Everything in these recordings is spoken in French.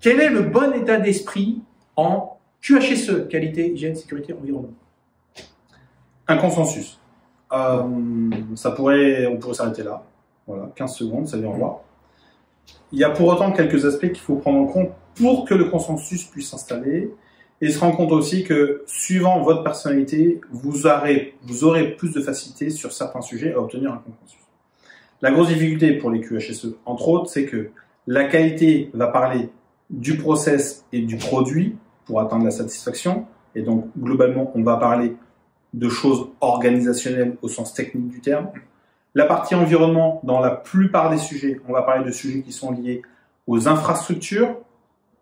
Quel est le bon état d'esprit en QHSE, qualité, hygiène, sécurité, environnement? Un consensus. On pourrait s'arrêter là. Voilà, 15 secondes, ça vient en voir. Il y a pour autant quelques aspects qu'il faut prendre en compte pour que le consensus puisse s'installer et se rendre compte aussi que suivant votre personnalité, vous aurez plus de facilité sur certains sujets à obtenir un consensus. La grosse difficulté pour les QHSE, entre autres, c'est que la qualité va parler du process et du produit pour atteindre la satisfaction. Et donc, globalement, on va parler de choses organisationnelles au sens technique du terme. La partie environnement, dans la plupart des sujets, on va parler de sujets qui sont liés aux infrastructures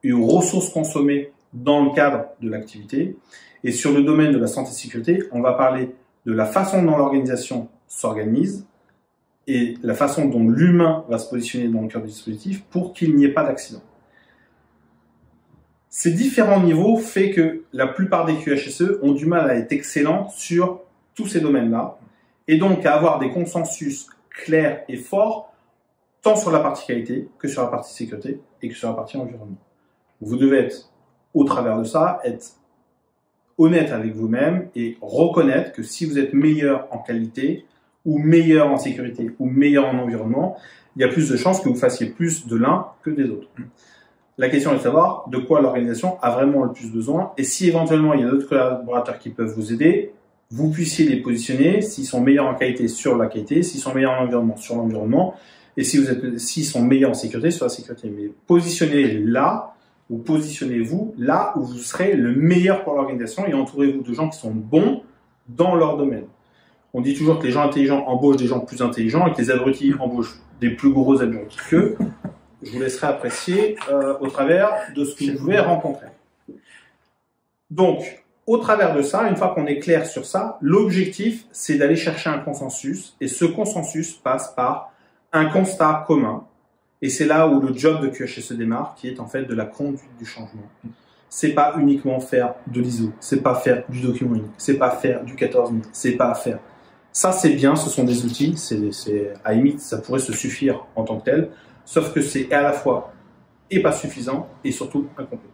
et aux ressources consommées dans le cadre de l'activité. Et sur le domaine de la santé et sécurité, on va parler de la façon dont l'organisation s'organise et la façon dont l'humain va se positionner dans le cœur du dispositif pour qu'il n'y ait pas d'accident. Ces différents niveaux font que la plupart des QHSE ont du mal à être excellents sur tous ces domaines-là et donc à avoir des consensus clairs et forts tant sur la partie qualité que sur la partie sécurité et que sur la partie environnement. Vous devez être, au travers de ça, être honnête avec vous-même et reconnaître que si vous êtes meilleur en qualité ou meilleur en sécurité ou meilleur en environnement, il y a plus de chances que vous fassiez plus de l'un que des autres. La question est de savoir de quoi l'organisation a vraiment le plus besoin et si éventuellement il y a d'autres collaborateurs qui peuvent vous aider, vous puissiez les positionner s'ils sont meilleurs en qualité sur la qualité, s'ils sont meilleurs en environnement sur l'environnement et s'ils sont meilleurs en sécurité sur la sécurité. Mais positionnez là ou positionnez-vous là où vous serez le meilleur pour l'organisation et entourez-vous de gens qui sont bons dans leur domaine. On dit toujours que les gens intelligents embauchent des gens plus intelligents et que les abrutis embauchent des plus gros abrutis qu'eux. Je vous laisserai apprécier au travers de ce que vous pouvez rencontrer. Donc, au travers de ça, une fois qu'on est clair sur ça, l'objectif, c'est d'aller chercher un consensus. Et ce consensus passe par un constat commun. Et c'est là où le job de QHSE démarre, qui est en fait de la conduite du changement. C'est pas uniquement faire de l'ISO, c'est pas faire du document unique, c'est pas faire du 14000, c'est pas faire. Ça, c'est bien, ce sont des outils, à la limite, ça pourrait se suffire en tant que tel. Sauf que c'est à la fois et pas suffisant et surtout incomplet.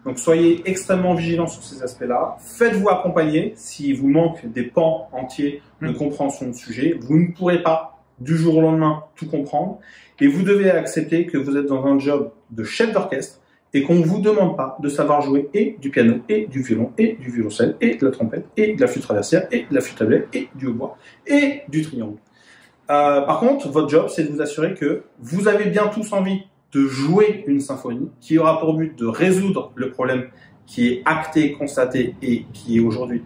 Donc soyez extrêmement vigilants sur ces aspects-là. Faites-vous accompagner si vous manque des pans entiers de compréhension de sujet. Vous ne pourrez pas du jour au lendemain tout comprendre et vous devez accepter que vous êtes dans un job de chef d'orchestre et qu'on ne vous demande pas de savoir jouer et du piano et du violon et du violoncelle et de la trompette et de la flûte traversière et de la flûte à bec et du hautbois et du triangle. Par contre, votre job, c'est de vous assurer que vous avez bien tous envie de jouer une symphonie qui aura pour but de résoudre le problème qui est acté, constaté et qui est aujourd'hui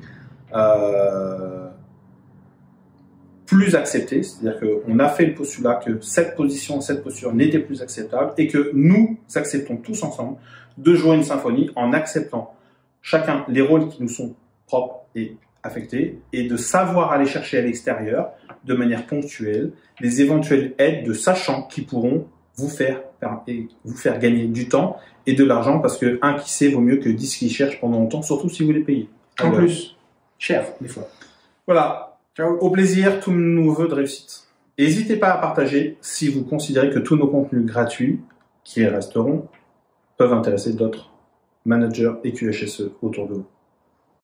plus accepté. C'est-à-dire qu'on a fait le postulat que cette posture n'était plus acceptable et que nous acceptons tous ensemble de jouer une symphonie en acceptant chacun les rôles qui nous sont propres et affectés et de savoir aller chercher à l'extérieur de manière ponctuelle les éventuelles aides de sachants qui pourront vous faire gagner du temps et de l'argent parce que un qui sait vaut mieux que 10 qui cherchent pendant longtemps, surtout si vous les payez. En plus, cher des fois. Voilà. Ciao. Au plaisir, tous nos vœux de réussite. N'hésitez pas à partager si vous considérez que tous nos contenus gratuits qui resteront peuvent intéresser d'autres managers et QHSE autour de vous.